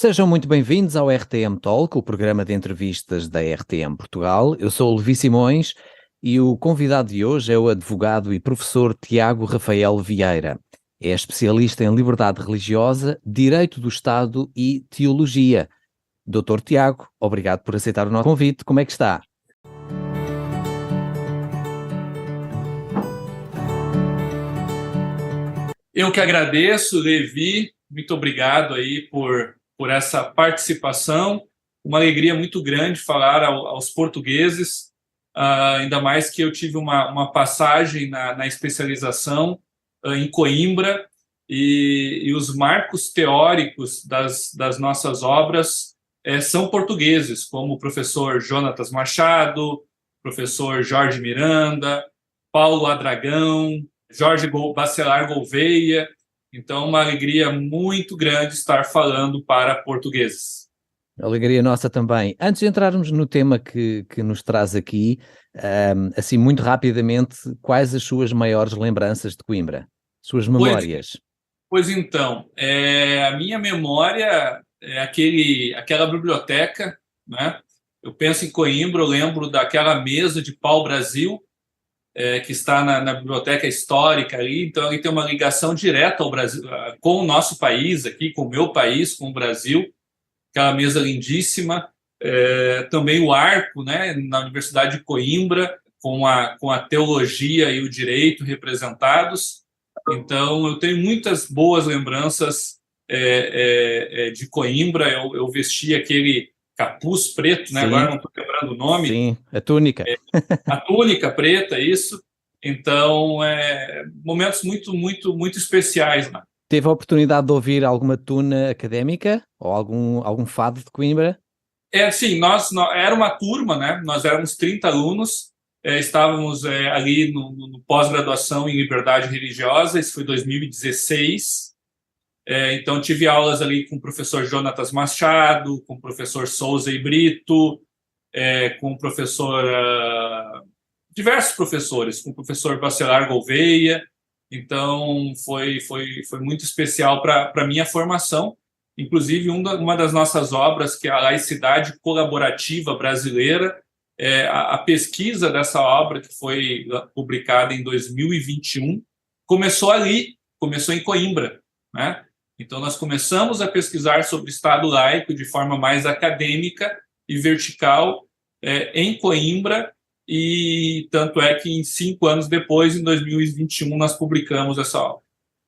Sejam muito bem-vindos ao RTM Talk, o programa de entrevistas da RTM Portugal. Eu sou o Levi Simões e o convidado de hoje é o advogado e professor Tiago Rafael Vieira. É especialista em liberdade religiosa, direito do Estado e teologia. Doutor Tiago, obrigado por aceitar o nosso convite. Como é que está? Eu que agradeço, Levi, muito obrigado aí por essa participação. Uma alegria muito grande falar aos portugueses, ainda mais que eu tive uma passagem na especialização em Coimbra e os marcos teóricos das nossas obras são portugueses, como o professor Jonatas Machado, professor Jorge Miranda, Paulo Adragão, Jorge Bacelar Gouveia. Então, uma alegria muito grande estar falando para portugueses. Alegria nossa também. Antes de entrarmos no tema que nos traz aqui, assim muito rapidamente, quais as suas maiores lembranças de Coimbra? Suas memórias? Pois então, a minha memória é aquela biblioteca, né? Eu penso em Coimbra, eu lembro daquela mesa de pau-brasil, que está na biblioteca histórica ali, então ele tem uma ligação direta ao Brasil, com o nosso país aqui, com o meu país, com o Brasil, aquela mesa lindíssima. Também o Arco, né, na Universidade de Coimbra, com a teologia e o direito representados. Então, eu tenho muitas boas lembranças de Coimbra. Eu vesti aquele capuz preto, né? Sim. Agora não estou lembrando o nome. Sim, a túnica. A túnica preta, isso. Então, momentos muito, muito, muito especiais, né? Teve a oportunidade de ouvir alguma tuna académica ou algum fado de Coimbra? Sim, nós era uma turma, né? Nós éramos 30 alunos, estávamos ali no pós-graduação em liberdade religiosa, isso foi 2016. Então, tive aulas ali com o professor Jonatas Machado, com o professor Souza e Brito, com o professor... diversos professores, com o professor Bacelar Gouveia. Então, foi muito especial para a minha formação. Inclusive, uma das nossas obras, que é a Laicidade Colaborativa Brasileira, a pesquisa dessa obra, que foi publicada em 2021, começou ali, começou em Coimbra, né? Então, nós começamos a pesquisar sobre o Estado laico de forma mais acadêmica e vertical em Coimbra, e tanto é que 5 anos depois, em 2021, nós publicamos essa obra.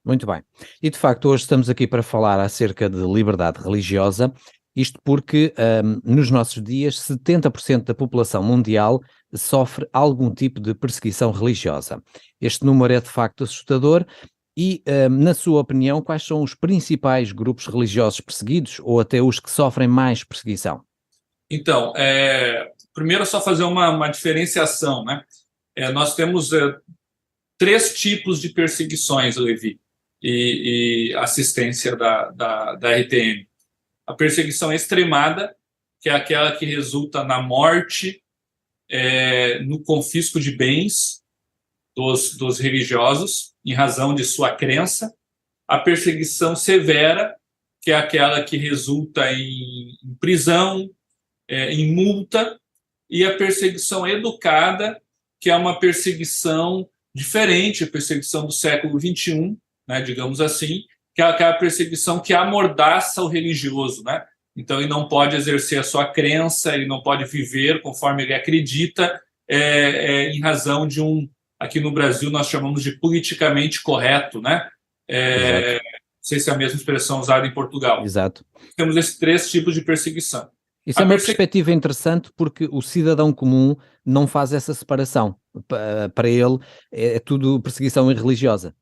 Muito bem. E de facto hoje estamos aqui para falar acerca de liberdade religiosa, isto porque nos nossos dias 70% da população mundial sofre algum tipo de perseguição religiosa. Este número é de facto assustador e, na sua opinião, quais são os principais grupos religiosos perseguidos ou até os que sofrem mais perseguição? Então, primeiro só fazer uma diferenciação, né? Nós temos 3 tipos de perseguições, Levi, e assistência da RTM. A perseguição extremada, que é aquela que resulta na morte, no confisco de bens dos religiosos, em razão de sua crença. A perseguição severa, que é aquela que resulta em prisão, em multa. E a perseguição educada, que é uma perseguição diferente, a perseguição do século XXI, né, digamos assim, que é aquela perseguição que amordaça o religioso, né? Então, ele não pode exercer a sua crença, ele não pode viver conforme ele acredita, em razão de aqui no Brasil nós chamamos de politicamente correto, né? Não sei se é a mesma expressão usada em Portugal. Exato. Temos esses 3 tipos de perseguição. Isso é uma perspectiva interessante porque o cidadão comum não faz essa separação. Para ele é tudo perseguição religiosa.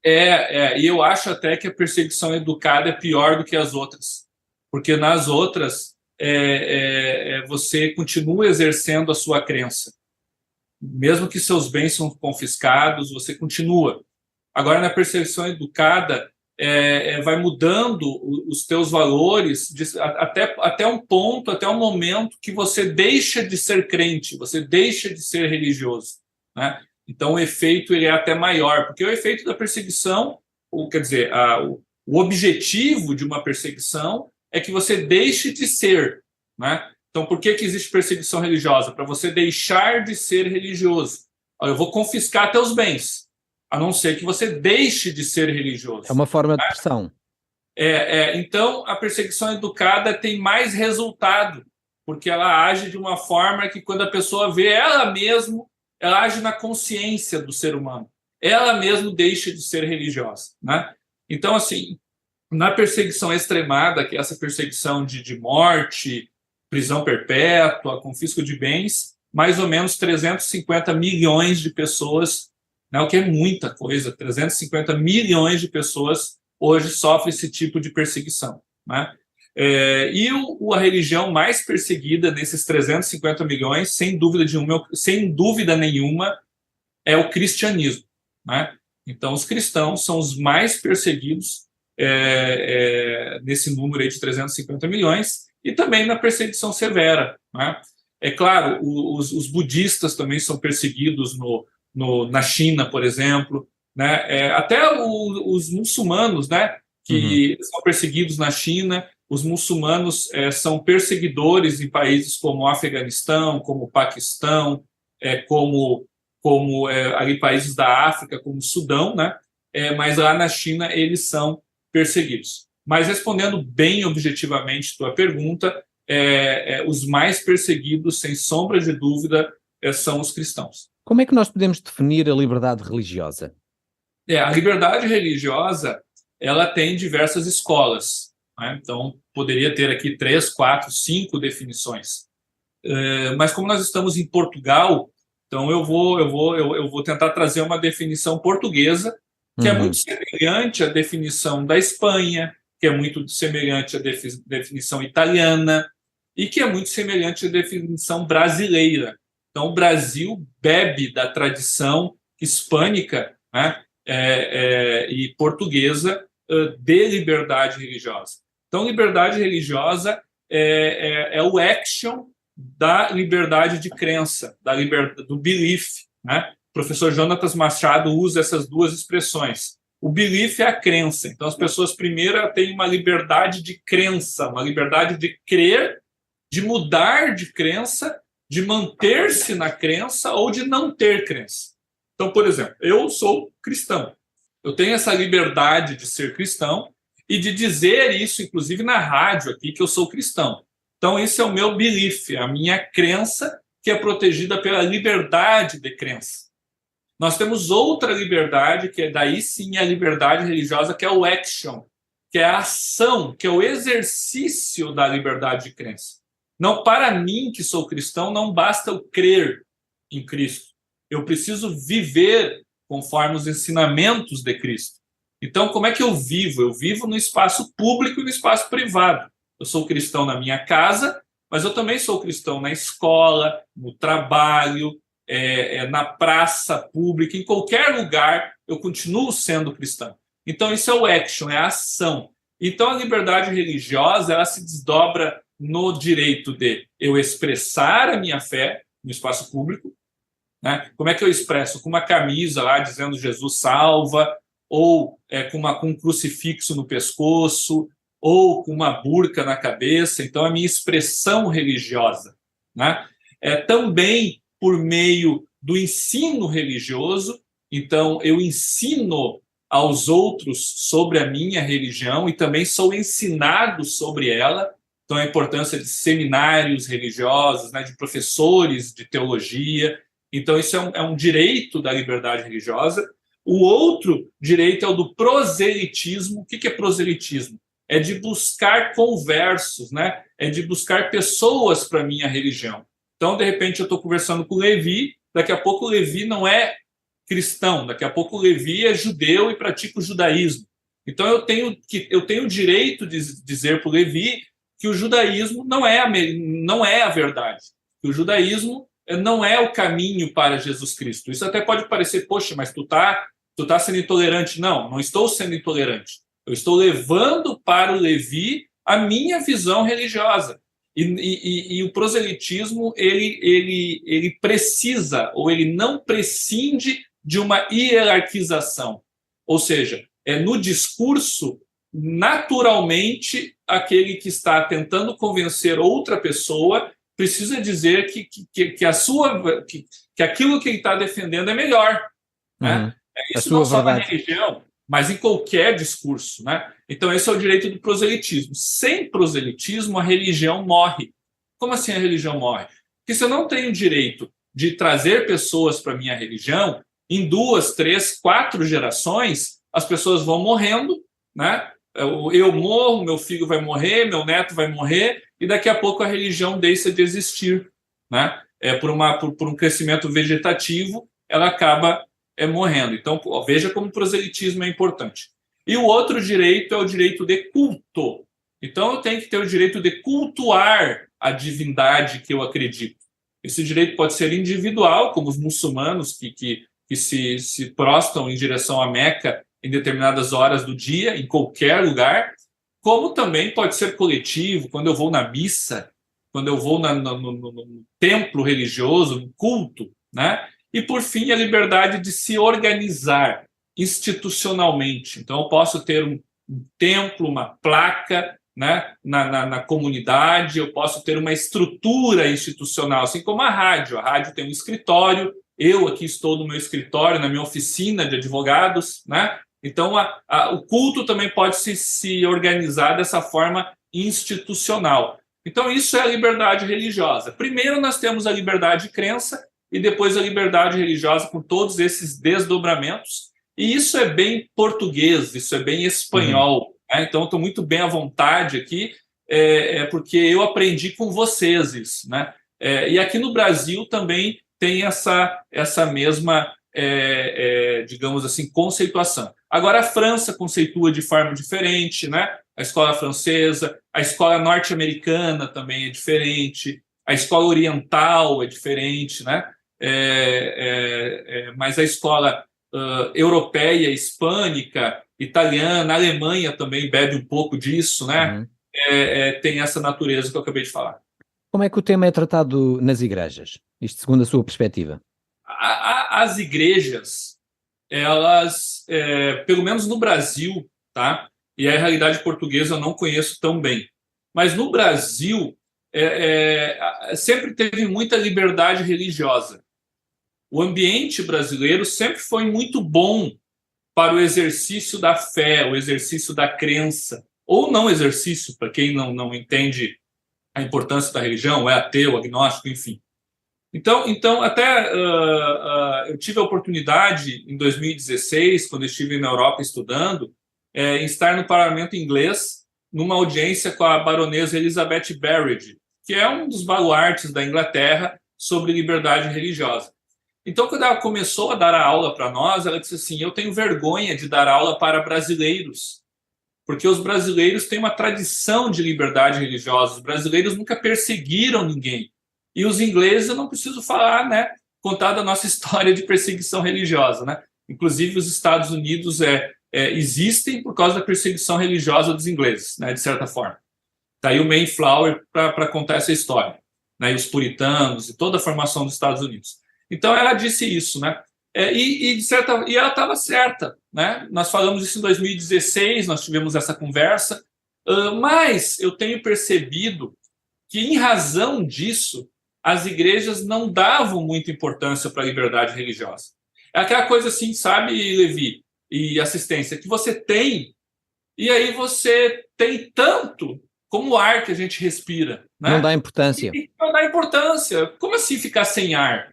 E eu acho até que a perseguição educada é pior do que as outras, porque nas outras você continua exercendo a sua crença, mesmo que seus bens são confiscados, você continua. Agora, na perseguição educada, vai mudando os teus valores até um ponto, até um momento que você deixa de ser crente, você deixa de ser religioso, né? Então, o efeito ele é até maior, porque o efeito da perseguição, quer dizer, o objetivo de uma perseguição é que você deixe de ser, né? Então, por que existe perseguição religiosa? Para você deixar de ser religioso. Olha, eu vou confiscar teus bens, a não ser que você deixe de ser religioso. É uma forma de pressão. Então, a perseguição educada tem mais resultado, porque ela age de uma forma que, quando a pessoa vê ela mesma, ela age na consciência do ser humano. Ela mesma deixa de ser religiosa, né? Então, assim, na perseguição extremada, que é essa perseguição de morte, prisão perpétua, confisco de bens, mais ou menos 350 milhões de pessoas, né, o que é muita coisa, 350 milhões de pessoas hoje sofrem esse tipo de perseguição, né? A religião mais perseguida nesses 350 milhões, sem dúvida nenhuma, é o cristianismo, né? Então, os cristãos são os mais perseguidos nesse número aí de 350 milhões, e também na perseguição severa, né? É claro, os budistas também são perseguidos na China, por exemplo, né? Até os muçulmanos, né, que são perseguidos na China. Os muçulmanos são perseguidores em países como o Afeganistão, como o Paquistão, como ali países da África, como o Sudão, né? Mas lá na China eles são perseguidos. Mas, respondendo bem objetivamente a tua pergunta, os mais perseguidos, sem sombra de dúvida, são os cristãos. Como é que nós podemos definir a liberdade religiosa? A liberdade religiosa, ela tem diversas escolas, né? Então, poderia ter aqui 3, 4, 5 definições. Mas, como nós estamos em Portugal, então eu vou tentar trazer uma definição portuguesa, que é muito semelhante à definição da Espanha, que é muito semelhante à definição italiana e que é muito semelhante à definição brasileira. Então, o Brasil bebe da tradição hispânica, né, e portuguesa de liberdade religiosa. Então, liberdade religiosa é o action da liberdade de crença, do belief, né? O professor Jonatas Machado usa essas duas expressões. O belief é a crença. Então, as pessoas, primeiro, têm uma liberdade de crença, uma liberdade de crer, de mudar de crença, de manter-se na crença ou de não ter crença. Então, por exemplo, eu sou cristão. Eu tenho essa liberdade de ser cristão e de dizer isso, inclusive na rádio aqui, que eu sou cristão. Então, esse é o meu belief, a minha crença, que é protegida pela liberdade de crença. Nós temos outra liberdade, que é daí sim a liberdade religiosa, que é o action, que é a ação, que é o exercício da liberdade de crença. Não, para mim, que sou cristão, não basta eu crer em Cristo. Eu preciso viver conforme os ensinamentos de Cristo. Então, como é que eu vivo? Eu vivo no espaço público e no espaço privado. Eu sou cristão na minha casa, mas eu também sou cristão na escola, no trabalho, na praça pública, em qualquer lugar, eu continuo sendo cristão. Então, isso é o action, é a ação. Então, a liberdade religiosa, ela se desdobra no direito de eu expressar a minha fé no espaço público, né? Como é que eu expresso? Com uma camisa lá dizendo Jesus salva, ou com um crucifixo no pescoço, ou com uma burca na cabeça. Então, a minha expressão religiosa, né? Também por meio do ensino religioso. Então, eu ensino aos outros sobre a minha religião e também sou ensinado sobre ela. Então, a importância de seminários religiosos, né, de professores de teologia. Então, isso é um direito da liberdade religiosa. O outro direito é o do proselitismo. O que é proselitismo? É de buscar conversos, né? É de buscar pessoas para a minha religião. Então, de repente, eu estou conversando com o Levi, daqui a pouco o Levi não é cristão, daqui a pouco o Levi é judeu e pratica o judaísmo. Então, eu tenho o direito de dizer para o Levi que o judaísmo não é a verdade, que o judaísmo não é o caminho para Jesus Cristo. Isso até pode parecer, poxa, mas tu tá sendo intolerante. Não estou sendo intolerante. Eu estou levando para o Levi a minha visão religiosa. E o proselitismo, ele precisa, ou ele não prescinde de uma hierarquização. Ou seja, no discurso, naturalmente, aquele que está tentando convencer outra pessoa precisa dizer que aquilo que ele está defendendo é melhor, né? Isso não só na religião, mas em qualquer discurso, né? Então, esse é o direito do proselitismo. Sem proselitismo, a religião morre. Como assim a religião morre? Porque se eu não tenho o direito de trazer pessoas para a minha religião, em 2, 3, 4 gerações, as pessoas vão morrendo, né? Eu morro, meu filho vai morrer, meu neto vai morrer, e daqui a pouco a religião deixa de existir, né? Por um crescimento vegetativo, ela acaba morrendo. Então, veja como o proselitismo é importante. E o outro direito é o direito de culto. Então, eu tenho que ter o direito de cultuar a divindade que eu acredito. Esse direito pode ser individual, como os muçulmanos que se prostram em direção a Meca em determinadas horas do dia, em qualquer lugar, como também pode ser coletivo, quando eu vou na missa, quando eu vou no templo religioso, no culto, né? E, por fim, a liberdade de se organizar institucionalmente. Então, eu posso ter um templo, uma placa, né, na comunidade, eu posso ter uma estrutura institucional, assim como a rádio. A rádio tem um escritório, eu aqui estou no meu escritório, na minha oficina de advogados, né? Então, o culto também pode se organizar dessa forma institucional. Então, isso é a liberdade religiosa. Primeiro, nós temos a liberdade de crença e depois a liberdade religiosa com todos esses desdobramentos. E isso é bem português, isso é bem espanhol. Né? Então, eu estou muito bem à vontade aqui, porque eu aprendi com vocês isso. Né? E aqui no Brasil também tem essa mesma, digamos assim, conceituação. Agora, a França conceitua de forma diferente, né? A escola francesa, a escola norte-americana também é diferente, a escola oriental é diferente, né? Mas a escola europeia, hispânica, italiana, a Alemanha também bebe um pouco disso, né? Tem essa natureza que eu acabei de falar. Como é que o tema é tratado nas igrejas? Isto segundo a sua perspectiva. As igrejas, elas, pelo menos no Brasil, tá? E a realidade portuguesa eu não conheço tão bem, mas no Brasil sempre teve muita liberdade religiosa. O ambiente brasileiro sempre foi muito bom para o exercício da fé, o exercício da crença, ou não exercício, para quem não entende a importância da religião, é ateu, agnóstico, enfim. Então até eu tive a oportunidade, em 2016, quando estive na Europa estudando, em estar no parlamento inglês, numa audiência com a baronesa Elizabeth Barrett, que é um dos baluartes da Inglaterra sobre liberdade religiosa. Então, quando ela começou a dar a aula para nós, ela disse assim: eu tenho vergonha de dar aula para brasileiros, porque os brasileiros têm uma tradição de liberdade religiosa, os brasileiros nunca perseguiram ninguém. E os ingleses, eu não preciso falar, né, contar da nossa história de perseguição religiosa. Né? Inclusive, os Estados Unidos existem por causa da perseguição religiosa dos ingleses, né, de certa forma. Está aí o Mayflower para contar essa história, né, e os puritanos e toda a formação dos Estados Unidos. Então, ela disse isso, né? E ela estava certa, né? Nós falamos isso em 2016, nós tivemos essa conversa, mas eu tenho percebido que, em razão disso, as igrejas não davam muita importância para a liberdade religiosa. É aquela coisa assim, sabe, Levi e assistência, que você tem, e aí você tem tanto como o ar que a gente respira. Né? Não dá importância. Não dá importância. Como assim ficar sem ar?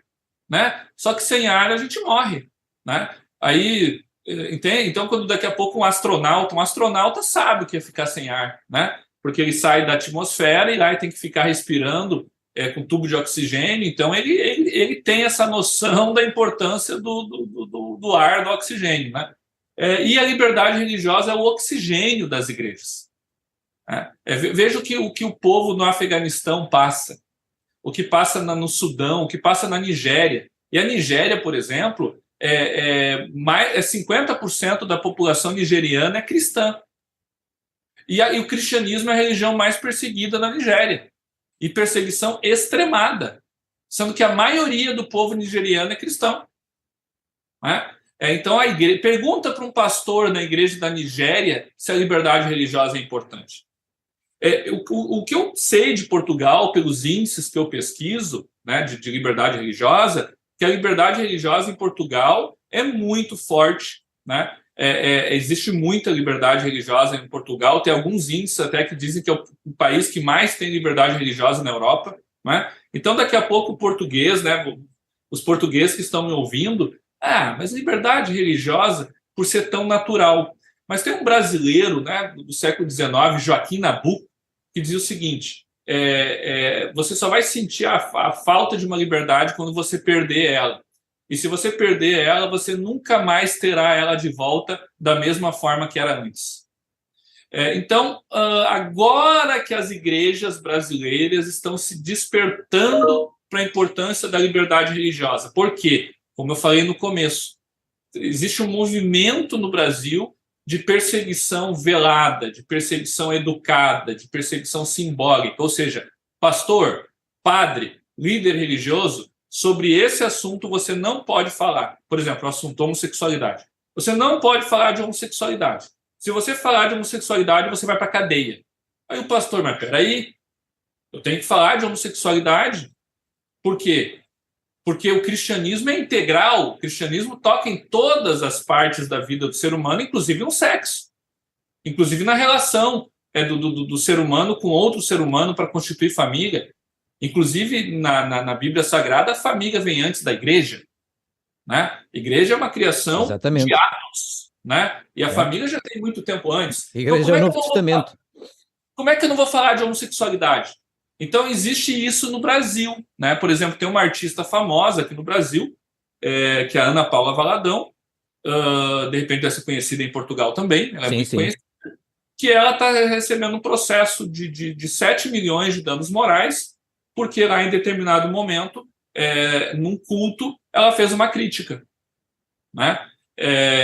Né? Só que sem ar a gente morre. Né? Aí, entende? Então, quando daqui a pouco um astronauta sabe o que é ficar sem ar, né? Porque ele sai da atmosfera e lá tem que ficar respirando com tubo de oxigênio. Então, ele tem essa noção da importância do ar, do oxigênio. Né? E a liberdade religiosa é o oxigênio das igrejas. Veja o que o povo no Afeganistão passa, o que passa no Sudão, o que passa na Nigéria. E a Nigéria, por exemplo, 50% da população nigeriana é cristã. E o cristianismo é a religião mais perseguida na Nigéria. E perseguição extremada, sendo que a maioria do povo nigeriano é cristão. Né? Então, a igreja pergunta para um pastor na igreja da Nigéria se a liberdade religiosa é importante. O que eu sei de Portugal, pelos índices que eu pesquiso, né, de liberdade religiosa, que a liberdade religiosa em Portugal é muito forte, né? Existe muita liberdade religiosa em Portugal, tem alguns índices até que dizem que é o país que mais tem liberdade religiosa na Europa, né? Então, daqui a pouco o português, né, os portugueses que estão me ouvindo, mas liberdade religiosa por ser tão natural. Mas tem um brasileiro, né, do século XIX, Joaquim Nabuco, que diz o seguinte: você só vai sentir a falta de uma liberdade quando você perder ela. E se você perder ela, você nunca mais terá ela de volta da mesma forma que era antes. Então, agora que as igrejas brasileiras estão se despertando para a importância da liberdade religiosa. Por quê? Como eu falei no começo, existe um movimento no Brasil de perseguição velada, de perseguição educada, de perseguição simbólica. Ou seja, pastor, padre, líder religioso, sobre esse assunto você não pode falar. Por exemplo, o assunto homossexualidade. Você não pode falar de homossexualidade. Se você falar de homossexualidade, você vai para a cadeia. Aí o pastor, mas peraí, eu tenho que falar de homossexualidade? Por quê? Porque o cristianismo é integral, o cristianismo toca em todas as partes da vida do ser humano, inclusive no sexo, inclusive na relação do ser humano com outro ser humano para constituir família. Inclusive, na Bíblia Sagrada, a família vem antes da igreja. Né? A igreja é uma criação Exatamente. de atos, né? E a família já tem muito tempo antes. A igreja é o Novo Testamento. Como é que eu não vou falar de homossexualidade? Então, existe isso no Brasil, né? Por exemplo, tem uma artista famosa aqui no Brasil, que é a Ana Paula Valadão, de repente deve ser conhecida em Portugal também, ela é muito conhecida, que ela está recebendo um processo de 7 milhões de danos morais, porque lá em determinado momento, num culto, ela fez uma crítica. Né?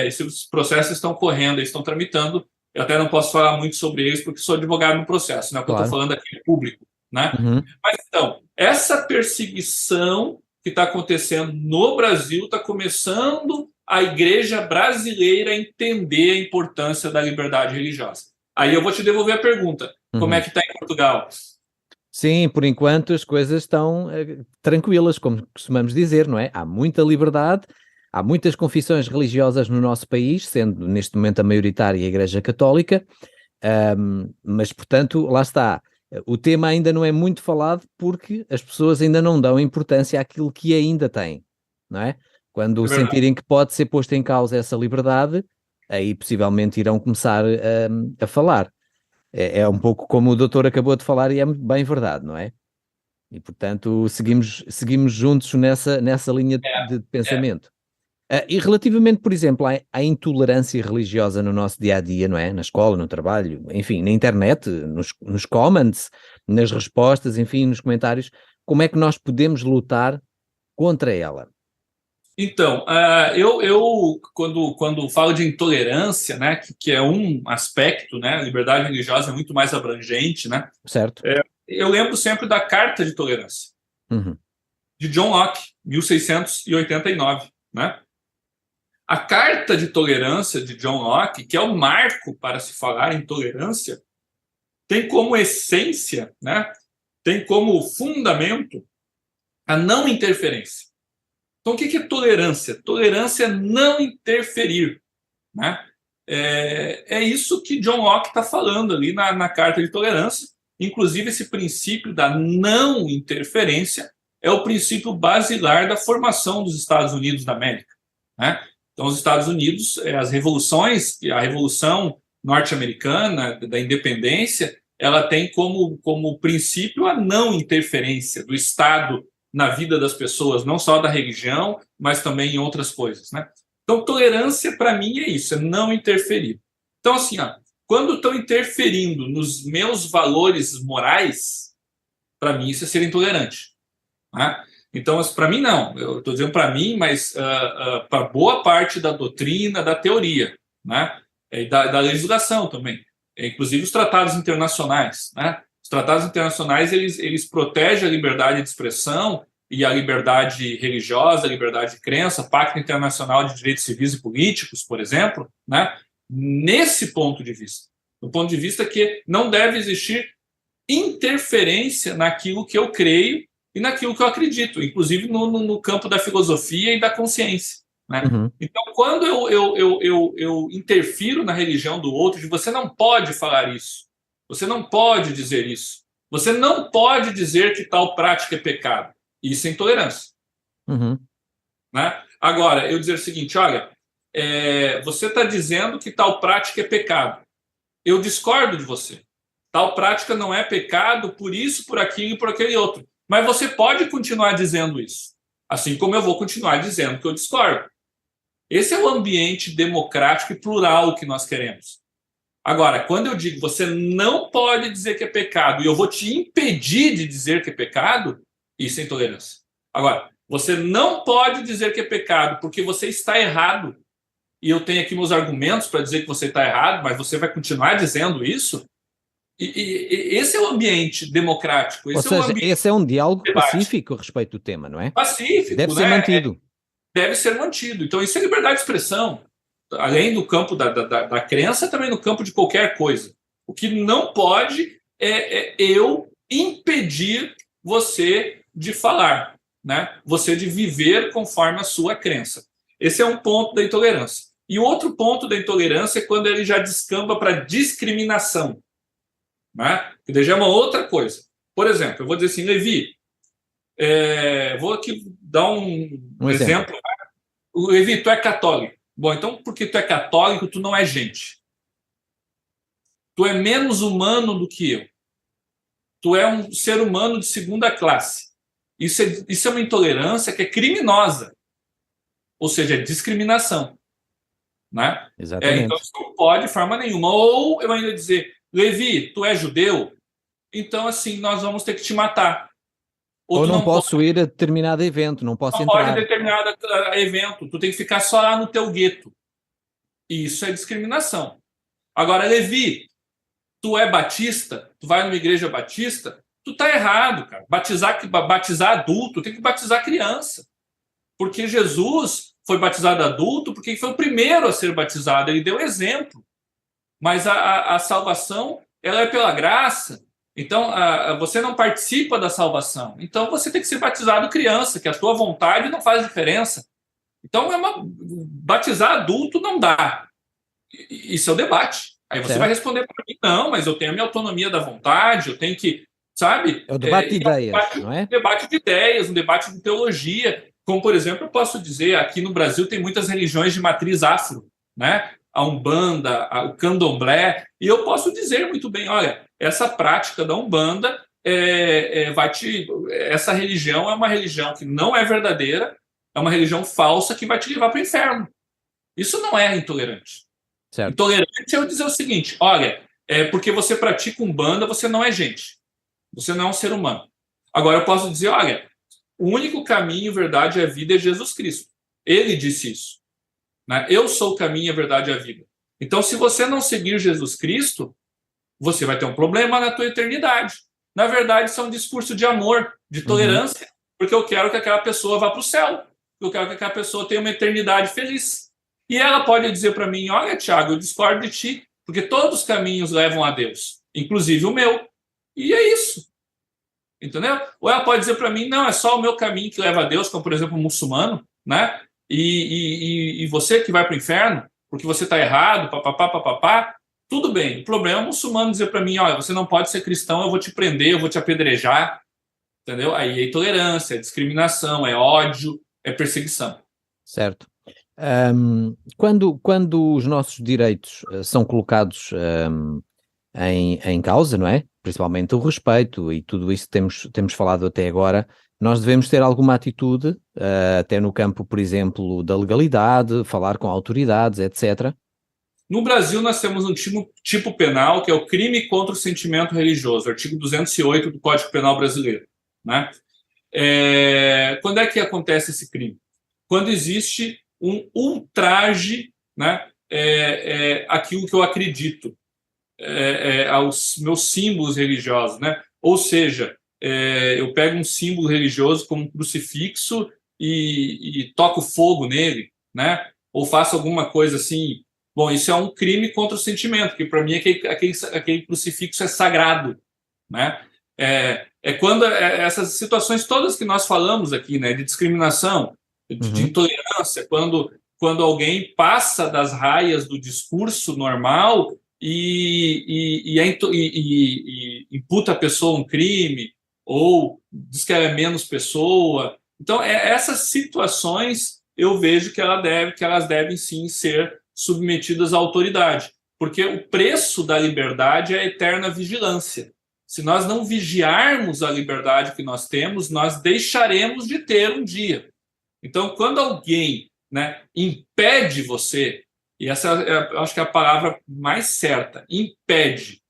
Esses processos estão correndo, estão tramitando, eu até não posso falar muito sobre eles, porque sou advogado no processo, né? O que eu estou falando aqui é público. Né? Uhum. Mas então, essa perseguição que está acontecendo no Brasil está começando a igreja brasileira a entender a importância da liberdade religiosa. Aí eu vou te devolver a pergunta: como é que está em Portugal? Sim, por enquanto as coisas estão tranquilas, como costumamos dizer, não é? Há muita liberdade, há muitas confissões religiosas no nosso país, sendo neste momento a maioritária a Igreja Católica, mas portanto, lá está. O tema ainda não é muito falado porque as pessoas ainda não dão importância àquilo que ainda têm, não é? Quando sentirem que pode ser posta em causa essa liberdade, aí possivelmente irão começar a falar. É um pouco como o doutor acabou de falar e é bem verdade, não é? E portanto seguimos juntos nessa linha de pensamento. E relativamente, por exemplo, à intolerância religiosa no nosso dia-a-dia, não é? Na escola, no trabalho, enfim, na internet, nos comments, nas respostas, enfim, nos comentários, como é que nós podemos lutar contra ela? Então, eu quando falo de intolerância, né, que é um aspecto, né, a liberdade religiosa é muito mais abrangente, né? Certo. Eu lembro sempre da Carta de Tolerância, de John Locke, 1689, né? A Carta de Tolerância de John Locke, que é o marco para se falar em tolerância, tem como essência, né, tem como fundamento a não interferência. Então, o que é tolerância? Tolerância é não interferir. Né? É isso que John Locke está falando ali na Carta de Tolerância. Inclusive, esse princípio da não interferência é o princípio basilar da formação dos Estados Unidos da América. Né? Então, os Estados Unidos, as revoluções, a Revolução norte-americana da independência, ela tem como princípio a não interferência do Estado na vida das pessoas, não só da religião, mas também em outras coisas. Né? Então, tolerância, para mim, é isso, é não interferir. Então, assim, quando estão interferindo nos meus valores morais, para mim, isso é ser intolerante. Né? Então, para mim, não. Eu estou dizendo para mim, mas para boa parte da doutrina, da teoria, né? E da legislação também. Inclusive os tratados internacionais. Né? Os tratados internacionais, eles protegem a liberdade de expressão e a liberdade religiosa, a liberdade de crença, Pacto Internacional de Direitos Civis e Políticos, por exemplo, né? Nesse ponto de vista. Do ponto de vista que não deve existir interferência naquilo que eu creio e naquilo que eu acredito, inclusive no campo da filosofia e da consciência. Né? Uhum. Então, quando eu interfiro na religião do outro, você não pode falar isso, você não pode dizer isso, você não pode dizer que tal prática é pecado. Isso é intolerância. Uhum. Né? Agora, eu dizer o seguinte, olha, você está dizendo que tal prática é pecado. Eu discordo de você. Tal prática não é pecado por isso, por aquilo e por aquele outro. Mas você pode continuar dizendo isso. Assim como eu vou continuar dizendo que eu discordo. Esse é o ambiente democrático e plural que nós queremos. Agora, quando eu digo você não pode dizer que é pecado e eu vou te impedir de dizer que é pecado, isso é intolerância. Agora, você não pode dizer que é pecado porque você está errado e eu tenho aqui meus argumentos para dizer que você está errado, mas você vai continuar dizendo isso? E esse é o ambiente democrático. Ou seja, esse é um diálogo de debate. pacífico a respeito do tema, não é? Pacífico, deve ser né? mantido. Deve ser mantido. Então, isso é liberdade de expressão. Além do campo da crença, também no campo de qualquer coisa. O que não pode é eu impedir você de falar, né? Você de viver conforme a sua crença. Esse é um ponto da intolerância. E o outro ponto da intolerância é quando ele já descamba para discriminação. Né? Que daí já é uma outra coisa. Por exemplo, eu vou dizer assim, Levi, vou aqui dar um exemplo. Levi, tu é católico. Bom, então, porque tu é católico, tu não é gente. Tu é menos humano do que eu. Tu é um ser humano de segunda classe. Isso é uma intolerância que é criminosa. Ou seja, é discriminação. Né? Exatamente. Então, isso não pode de forma nenhuma. Ou eu ainda dizer, Levi, tu é judeu? Então, assim, nós vamos ter que te matar. Ou não posso ir a determinado evento, não posso entrar. Não pode determinado evento, tu tem que ficar só lá no teu gueto. Isso é discriminação. Agora, Levi, tu é batista, tu vai numa igreja batista, tu tá errado, cara. Batizar adulto, tem que batizar criança. Porque Jesus foi batizado adulto porque ele foi o primeiro a ser batizado, ele deu exemplo. Mas a salvação, ela é pela graça. Então, você não participa da salvação. Então, você tem que ser batizado criança, que a tua vontade não faz diferença. Então, batizar adulto não dá. Isso é o debate. Aí você vai responder para mim, não, mas eu tenho a minha autonomia da vontade, eu tenho que, sabe? É o debate de ideias, não é? Um debate de ideias, um debate de teologia. Como, por exemplo, eu posso dizer, aqui no Brasil tem muitas religiões de matriz afro, né? A Umbanda, o Candomblé, e eu posso dizer muito bem, olha, essa prática da Umbanda essa religião é uma religião que não é verdadeira, é uma religião falsa que vai te levar para o inferno. Isso não é intolerante. Certo. Intolerante é eu dizer o seguinte, olha, porque você pratica Umbanda, você não é gente. Você não é um ser humano. Agora eu posso dizer, olha, o único caminho, verdade e a vida é Jesus Cristo. Ele disse isso. Né? Eu sou o caminho, a verdade e a vida. Então, se você não seguir Jesus Cristo, você vai ter um problema na tua eternidade. Na verdade, isso é um discurso de amor, de tolerância, porque eu quero que aquela pessoa vá para o céu. Eu quero que aquela pessoa tenha uma eternidade feliz. E ela pode dizer para mim, olha, Tiago, eu discordo de ti, porque todos os caminhos levam a Deus, inclusive o meu. E é isso. Entendeu? Ou ela pode dizer para mim, não, é só o meu caminho que leva a Deus, como, por exemplo, um muçulmano, né? E você que vai para o inferno, porque você está errado, papapá, tudo bem. O problema é o muçulmano dizer para mim, olha, você não pode ser cristão, eu vou te prender, eu vou te apedrejar, entendeu? Aí é intolerância, é discriminação, é ódio, é perseguição. Certo. Quando os nossos direitos são colocados em causa, não é? Principalmente o respeito e tudo isso que temos falado até agora, nós devemos ter alguma atitude, até no campo, por exemplo, da legalidade, falar com autoridades, etc. No Brasil, nós temos um tipo penal que é o crime contra o sentimento religioso, artigo 208 do Código Penal brasileiro. Né? Quando é que acontece esse crime? Quando existe um ultraje, né, àquilo que eu acredito, aos meus símbolos religiosos. Né? Ou seja, eu pego um símbolo religioso como um crucifixo e toco fogo nele, né? Ou faço alguma coisa assim. Bom, isso é um crime contra o sentimento, que para mim aquele crucifixo é sagrado, né? Quando essas situações todas que nós falamos aqui, né, de discriminação, de intolerância, quando alguém passa das raias do discurso normal e imputa a pessoa um crime, ou diz que ela é menos pessoa. Então, essas situações eu vejo que elas devem sim ser submetidas à autoridade, porque o preço da liberdade é a eterna vigilância. Se nós não vigiarmos a liberdade que nós temos, nós deixaremos de ter um dia. Então, quando alguém, né, impede você, e essa eu acho que é a palavra mais certa, impede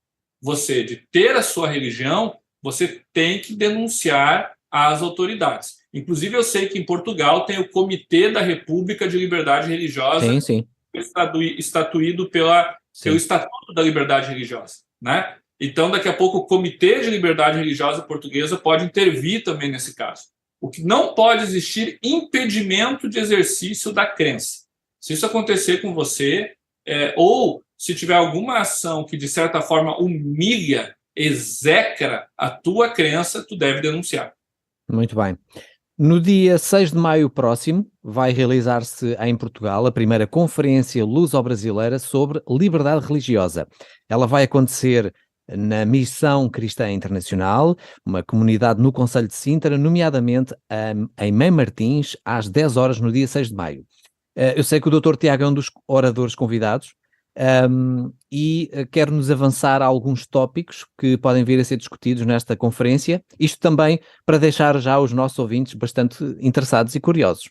você de ter a sua religião, você tem que denunciar às autoridades. Inclusive, eu sei que em Portugal tem o Comitê da República de Liberdade Religiosa, Sim. estatuído pelo Estatuto da Liberdade Religiosa, né? Então, daqui a pouco, o Comitê de Liberdade Religiosa Portuguesa pode intervir também nesse caso. O que não pode existir impedimento de exercício da crença. Se isso acontecer com você, ou se tiver alguma ação que, de certa forma, humilha, execra a tua crença, tu deve denunciar. Muito bem. No dia 6 de maio próximo, vai realizar-se em Portugal a primeira Conferência Luso-Brasileira sobre Liberdade Religiosa. Ela vai acontecer na Missão Cristã Internacional, uma comunidade no Concelho de Sintra, nomeadamente em Mãe Martins, às 10 horas no dia 6 de maio. Eu sei que o Dr. Tiago é um dos oradores convidados e quer-nos avançar a alguns tópicos que podem vir a ser discutidos nesta conferência, isto também para deixar já os nossos ouvintes bastante interessados e curiosos.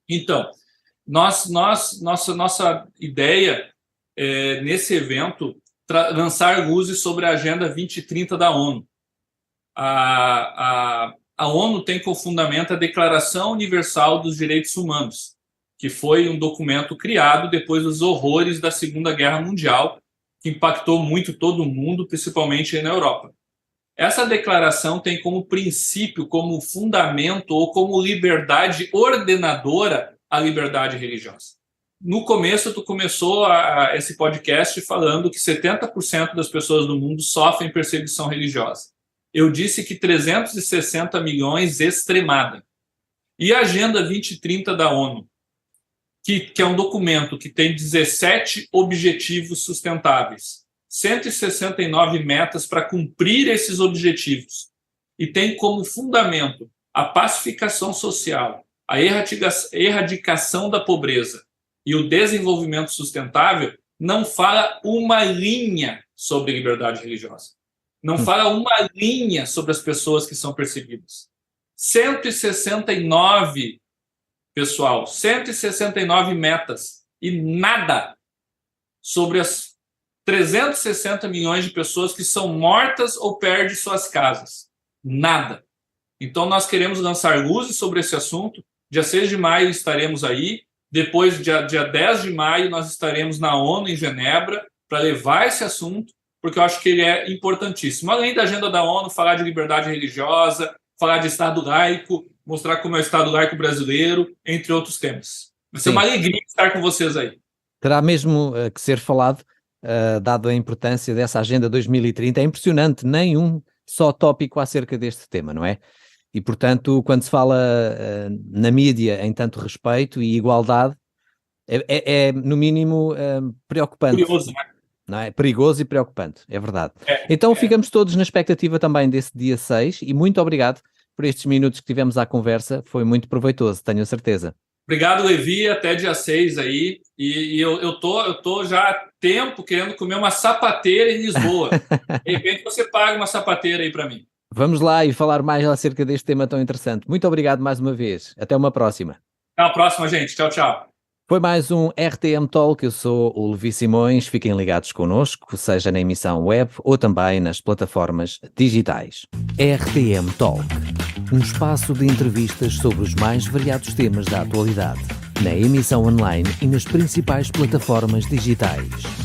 Então, nossa ideia nesse evento lançar luzes sobre a Agenda 2030 da ONU. A ONU tem como fundamento a Declaração Universal dos Direitos Humanos, que foi um documento criado depois dos horrores da Segunda Guerra Mundial, que impactou muito todo mundo, principalmente na Europa. Essa declaração tem como princípio, como fundamento ou como liberdade ordenadora a liberdade religiosa. No começo, tu começou esse podcast falando que 70% das pessoas do mundo sofrem perseguição religiosa. Eu disse que 360 milhões extremada. E a Agenda 2030 da ONU, que é um documento que tem 17 objetivos sustentáveis, 169 metas para cumprir esses objetivos, e tem como fundamento a pacificação social, a erradicação da pobreza e o desenvolvimento sustentável, não fala uma linha sobre liberdade religiosa. Não fala uma linha sobre as pessoas que são perseguidas. 169, pessoal, 169 metas e nada sobre as 360 milhões de pessoas que são mortas ou perdem suas casas. Nada. Então, nós queremos lançar luzes sobre esse assunto. Dia 6 de maio estaremos aí. Depois, dia 10 de maio, nós estaremos na ONU, em Genebra, para levar esse assunto, porque eu acho que ele é importantíssimo. Além da agenda da ONU, falar de liberdade religiosa, falar de Estado laico, mostrar como é o Estado laico brasileiro, entre outros temas. Vai ser uma alegria estar com vocês aí. Terá mesmo que ser falado, dado a importância dessa Agenda 2030. É impressionante, nenhum só tópico acerca deste tema, não é? E, portanto, quando se fala na mídia em tanto respeito e igualdade, é no mínimo preocupante. Curioso, né? Não é? Perigoso e preocupante, é verdade. Então ficamos todos na expectativa também desse dia 6 e muito obrigado por estes minutos que tivemos à conversa, foi muito proveitoso, tenho a certeza. Obrigado, Levi, até dia 6 aí, e eu tô já há tempo querendo comer uma sapateira em Lisboa. De repente você paga uma sapateira aí para mim. Vamos lá e falar mais acerca deste tema tão interessante. Muito obrigado mais uma vez. Até uma próxima. Até a próxima, gente. Tchau, tchau. Foi mais um RTM Talk. Eu sou o Levi Simões. Fiquem ligados connosco, seja na emissão web ou também nas plataformas digitais. RTM Talk, um espaço de entrevistas sobre os mais variados temas da atualidade, na emissão online e nas principais plataformas digitais.